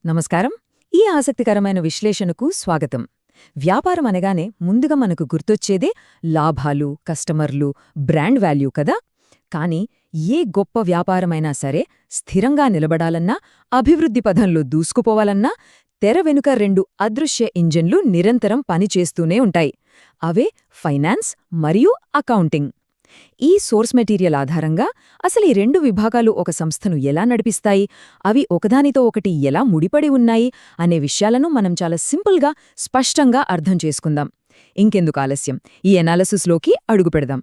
నమస్కారం. ఈ ఆసక్తికరమైన విశ్లేషణకు స్వాగతం. వ్యాపారం అనగానే ముందుగా మనకు గుర్తొచ్చేదే లాభాలు, కస్టమర్లు, బ్రాండ్ వాల్యూ కదా. కాని ఏ గొప్ప వ్యాపారమైనా సరే స్థిరంగా నిలబడాలన్నా, అభివృద్ధి పథంలో దూసుకుపోవాలన్నా తెర వెనుక రెండు అదృశ్య ఇంజన్లు నిరంతరం పనిచేస్తూనే ఉంటాయి. అవే ఫైనాన్స్ మరియు అకౌంటింగ్. ఈ సోర్స్ మెటీరియల్ ఆధారంగా అసలు ఈ రెండు విభాగాలు ఒక సంస్థను ఎలా నడిపిస్తాయి, అవి ఒకదానితో ఒకటి ఎలా ముడిపడి ఉన్నాయి అనే విషయాలను మనం చాలా సింపుల్గా, స్పష్టంగా అర్థం చేసుకుందాం. ఇంకెందుకు ఆలస్యం, ఈ ఎనాలిసిస్లోకి అడుగుపెడదాం.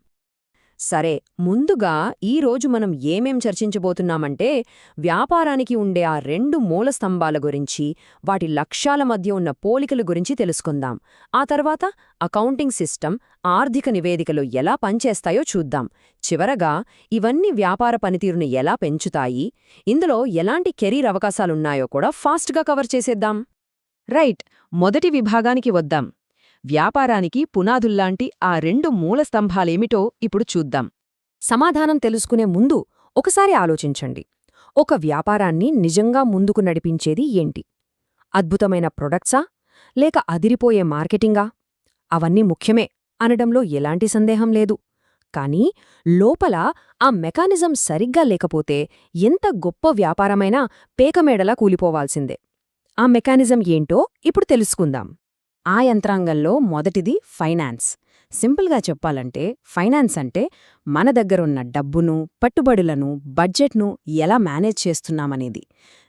సరే, ముందుగా ఈరోజు మనం ఏమేం చర్చించబోతున్నామంటే వ్యాపారానికి ఉండే ఆ రెండు మూల స్తంభాల గురించి, వాటి లక్ష్యాల మధ్య ఉన్న పోలికల గురించి తెలుసుకుందాం. ఆ తర్వాత అకౌంటింగ్ సిస్టమ్, ఆర్థిక నివేదికలు ఎలా పనిచేస్తాయో చూద్దాం. చివరగా ఇవన్నీ వ్యాపార పనితీరును ఎలా పెంచుతాయి, ఇందులో ఎలాంటి కెరీర్ అవకాశాలున్నాయో కూడా ఫాస్ట్గా కవర్ చేసేద్దాం. రైట్, మొదటి విభాగానికి వద్దాం. వ్యాపారానికి పునాదుల్లాంటి ఆ రెండు మూల స్తంభాలేమిటో ఇప్పుడు చూద్దాం. సమాధానం తెలుసుకునే ముందు ఒకసారి ఆలోచించండి. ఒక వ్యాపారాన్ని నిజంగా ముందుకు నడిపించేది ఏంటి? అద్భుతమైన ప్రొడక్ట్సా, లేక అదిరిపోయే మార్కెటింగా? అవన్నీ ముఖ్యమే అనడంలో ఎలాంటి సందేహం లేదు. కానీ లోపల ఆ మెకానిజం సరిగ్గా లేకపోతే ఎంత గొప్ప వ్యాపారమైనా పేకమేడలా కూలిపోవాల్సిందే. ఆ మెకానిజం ఏంటో ఇప్పుడు తెలుసుకుందాం. ఆ యంత్రాంగంలో మొదటిది ఫైనాన్స్. సింపుల్గా చెప్పాలంటే ఫైనాన్స్ అంటే మన దగ్గరున్న డబ్బును, పట్టుబడులను, బడ్జెట్ను ఎలా మేనేజ్ చేస్తున్నామనేది.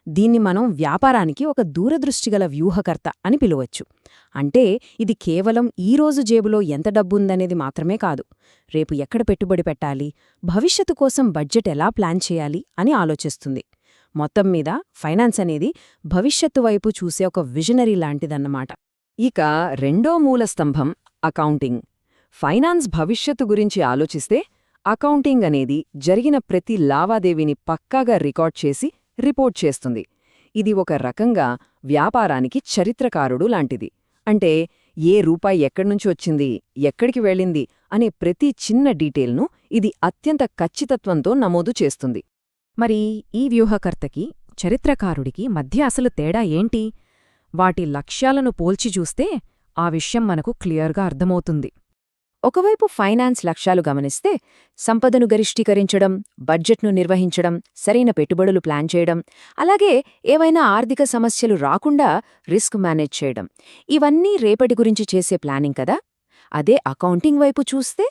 దీన్ని మనం వ్యాపారానికి ఒక దూరదృష్టిగల వ్యూహకర్త అని పిలవచ్చు. అంటే ఇది కేవలం ఈరోజు జేబులో ఎంత డబ్బుందనేది మాత్రమే కాదు, రేపు ఎక్కడ పెట్టుబడి పెట్టాలి, భవిష్యత్తు కోసం బడ్జెట్ ఎలా ప్లాన్ చేయాలి అని ఆలోచిస్తుంది. మొత్తం మీద ఫైనాన్స్ అనేది భవిష్యత్తు వైపు చూసే ఒక విజనరీ లాంటిదన్నమాట. ఇక రెండో మూల స్తంభం అకౌంటింగ్. ఫైనాన్స్ భవిష్యత్తు గురించి ఆలోచిస్తే, అకౌంటింగ్ అనేది జరిగిన ప్రతి లావాదేవీని పక్కాగా రికార్డ్ చేసి రిపోర్ట్ చేస్తుంది. ఇది ఒక రకంగా వ్యాపారానికి చరిత్రకారుడు లాంటిది. అంటే ఏ రూపాయి ఎక్కడ్నుంచి వచ్చింది, ఎక్కడికి వెళ్ళింది అనే ప్రతి చిన్న డీటెయిల్ను ఇది అత్యంత ఖచ్చితత్వంతో నమోదు చేస్తుంది. మరి ఈ వ్యూహకర్తకి, చరిత్రకారుడికి మధ్య అసలు తేడా ఏంటి? వాటి లక్ష్యాలను పోల్చి చూస్తే ఆ విషయం మనకు క్లియర్గా అర్థమవుతుంది. ఒకవైపు ఫైనాన్స్ లక్ష్యాలు గమనిస్తే సంపదను గరిష్ఠీకరించడం, బడ్జెట్ను నిర్వహించడం, సరైన పెట్టుబడులు ప్లాన్ చేయడం, అలాగే ఏవైనా ఆర్థిక సమస్యలు రాకుండా రిస్క్ మేనేజ్ చేయడం, ఇవన్నీ రేపటి గురించి చేసే ప్లానింగ్ కదా. అదే అకౌంటింగ్ వైపు చూస్తే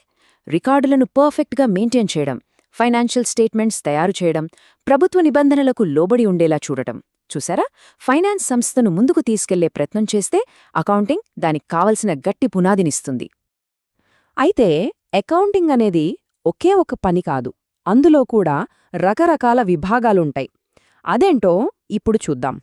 రికార్డులను పర్ఫెక్ట్గా మెయింటైన్ చేయడం, ఫైనాన్షియల్ స్టేట్మెంట్స్ తయారు చేయడం, ప్రభుత్వ నిబంధనలకు లోబడి ఉండేలా చూడటం. చూసారా, ఫైనాన్స్ సంస్థను ముందుకు తీసుకెళ్లే ప్రయత్నం చేస్తే అకౌంటింగ్ దానికి కావలసిన గట్టి పునాదినిస్తుంది. అయితే అకౌంటింగ్ అనేది ఒకే ఒక పని కాదు, అందులో కూడా రకరకాల విభాగాలుంటాయి. అదేంటో ఇప్పుడు చూద్దాం.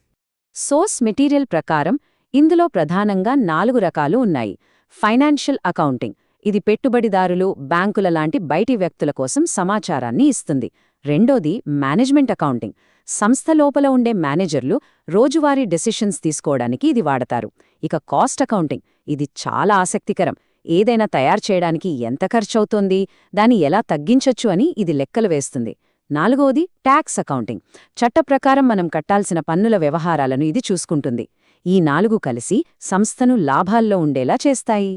సోర్స్ మెటీరియల్ ప్రకారం ఇందులో ప్రధానంగా 4 రకాలు ఉన్నాయి. ఫైనాన్షియల్ అకౌంటింగ్, ఇది పెట్టుబడిదారులు, బ్యాంకుల లాంటి బయటి వ్యక్తుల కోసం సమాచారాన్ని ఇస్తుంది. రెండోది మేనేజ్మెంట్ అకౌంటింగ్, సంస్థ లోపల ఉండే మేనేజర్లు రోజువారీ డెసిషన్స్ తీసుకోవడానికి ఇది వాడతారు. ఇక కాస్ట్ అకౌంటింగ్, ఇది చాలా ఆసక్తికరం. ఏదైనా తయారు చేయడానికి ఎంత ఖర్చవుతోంది, దాన్ని ఎలా తగ్గించొచ్చు అని ఇది లెక్కలు వేస్తుంది. నాలుగోది ట్యాక్స్ అకౌంటింగ్, చట్టప్రకారం మనం కట్టాల్సిన పన్నుల వ్యవహారాలను ఇది చూసుకుంటుంది. ఈ 4 కలిసి సంస్థను లాభాల్లో ఉండేలా చేస్తాయి.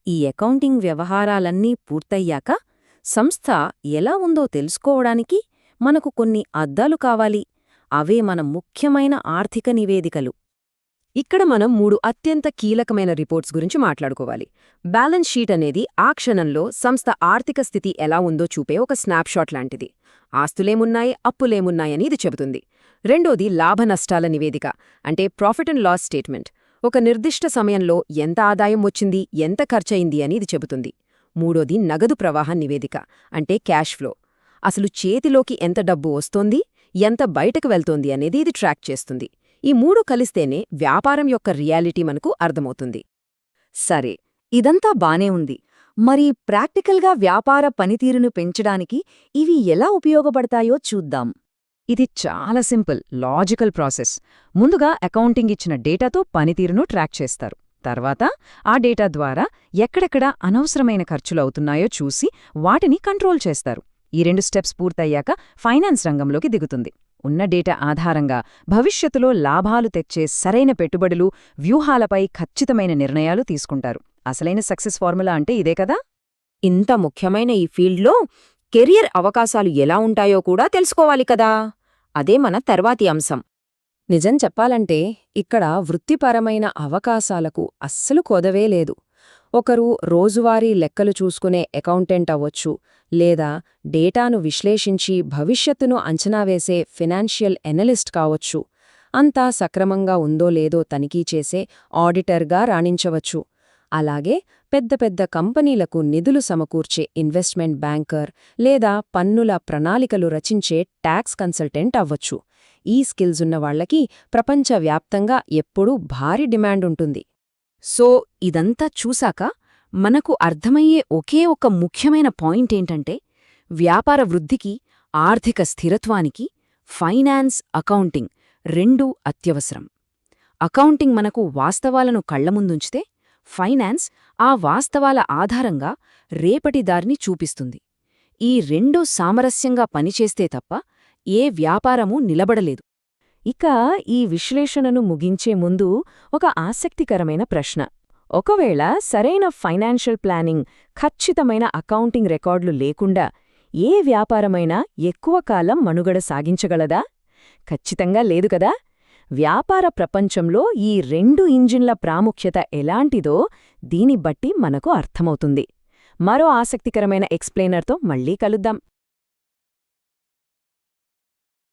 ఈ అకౌంటింగ్ వ్యవహారాలన్నీ పూర్తయ్యాక సంస్థ ఎలా ఉందో తెలుసుకోవడానికి మనకు కొన్ని అద్దాలు కావాలి. అవే మన ముఖ్యమైన ఆర్థిక నివేదికలు. ఇక్కడ మనం 3 అత్యంత కీలకమైన రిపోర్ట్స్ గురించి మాట్లాడుకోవాలి. బ్యాలెన్స్ షీట్ అనేది ఆ క్షణంలో సంస్థ ఆర్థిక స్థితి ఎలా ఉందో చూపే ఒక స్నాప్షాట్ లాంటిది. ఆస్తులేమున్నాయి, అప్పులేమున్నాయని ఇది చెబుతుంది. రెండోది లాభ నష్టాల నివేదిక, అంటే ప్రాఫిట్ అండ్ లాస్ స్టేట్మెంట్. ఒక నిర్దిష్ట సమయంలో ఎంత ఆదాయం వచ్చింది, ఎంత ఖర్చయింది అని ఇది చెబుతుంది. మూడోది నగదు ప్రవాహ నివేదిక, అంటే క్యాష్ ఫ్లో. అసలు చేతిలోకి ఎంత డబ్బు వస్తోంది, ఎంత బయటకు వెళ్తోంది అనేది ఇది ట్రాక్ చేస్తుంది. ఈ 3 కలిస్తేనే వ్యాపారం యొక్క రియాలిటీ మనకు అర్థమవుతుంది. సరే, ఇదంతా బానే ఉంది. మరి ప్రాక్టికల్గా వ్యాపార పనితీరును పెంచడానికి ఇవి ఎలా ఉపయోగపడతాయో చూద్దాం. ఇది చాలా సింపుల్, లాజికల్ ప్రాసెస్. ముందుగా అకౌంటింగ్ ఇచ్చిన డేటాతో పనితీరును ట్రాక్ చేస్తారు. తర్వాత ఆ డేటా ద్వారా ఎక్కడెక్కడ అనవసరమైన ఖర్చులు అవుతున్నాయో చూసి వాటిని కంట్రోల్ చేస్తారు. ఈ 2 స్టెప్స్ పూర్తయ్యాక ఫైనాన్స్ రంగంలోకి దిగుతుంది. ఉన్న డేటా ఆధారంగా భవిష్యత్తులో లాభాలు తెచ్చే సరైన పెట్టుబడులు, వ్యూహాలపై ఖచ్చితమైన నిర్ణయాలు తీసుకుంటారు. అసలైన సక్సెస్ ఫార్ములా అంటే ఇదే కదా. ఇంత ముఖ్యమైన ఈ ఫీల్డ్లో కెరియర్ అవకాశాలు ఎలా ఉంటాయో కూడా తెలుసుకోవాలి కదా. అదే మన తర్వాతి అంశం. నిజం చెప్పాలంటే ఇక్కడ వృత్తిపరమైన అవకాశాలకు అస్సలు కొదవే లేదు. ఒకరు రోజువారీ లెక్కలు చూసుకునే అకౌంటెంట్ అవ్వొచ్చు, లేదా డేటాను విశ్లేషించి భవిష్యత్తును అంచనా వేసే ఫినాన్షియల్ ఎనలిస్ట్ కావొచ్చు, అంతా సక్రమంగా ఉందో లేదో తనిఖీ చేసే ఆడిటర్గా రాణించవచ్చు. అలాగే పెద్ద పెద్ద కంపెనీలకు నిధులు సమకూర్చే ఇన్వెస్ట్మెంట్ బ్యాంకర్ లేదా పన్నుల ప్రణాళికలు రచించే ట్యాక్స్ కన్సల్టెంట్ అవ్వచ్చు. ఈ స్కిల్స్ ఉన్న వాళ్లకి ప్రపంచవ్యాప్తంగా ఎప్పుడూ భారీ డిమాండ్ ఉంటుంది. సో ఇదంతా చూశాక మనకు అర్థమయ్యే ఒకే ఒక ముఖ్యమైన పాయింట్ ఏంటంటే, వ్యాపార వృద్ధికి, ఆర్థిక స్థిరత్వానికి ఫైనాన్స్, అకౌంటింగ్ రెండూ అత్యవసరం. అకౌంటింగ్ మనకు వాస్తవాలను కళ్లముందుంచితే, ఫైనాన్స్ ఆ వాస్తవాల ఆధారంగా రేపటి దారిని చూపిస్తుంది. ఈ రెండూ సామరస్యంగా పనిచేస్తే తప్ప ఏ వ్యాపారమూ నిలబడలేదు. ఇక ఈ విశ్లేషణను ముగించే ముందు ఒక ఆసక్తికరమైన ప్రశ్న. ఒకవేళ సరైన ఫైనాన్షియల్ ప్లానింగ్, ఖచ్చితమైన అకౌంటింగ్ రికార్డులు లేకుండా ఏ వ్యాపారమైనా ఎక్కువ కాలం మనుగడ సాగించగలదా? ఖచ్చితంగా లేదు కదా. వ్యాపార ప్రపంచంలో ఈ రెండు ఇంజిన్ల ప్రాముఖ్యత ఎలాంటిదో దీన్ని బట్టి మనకు అర్థమవుతుంది. మరో ఆసక్తికరమైన ఎక్స్ప్లెయినర్తో మళ్ళీ కలుద్దాం.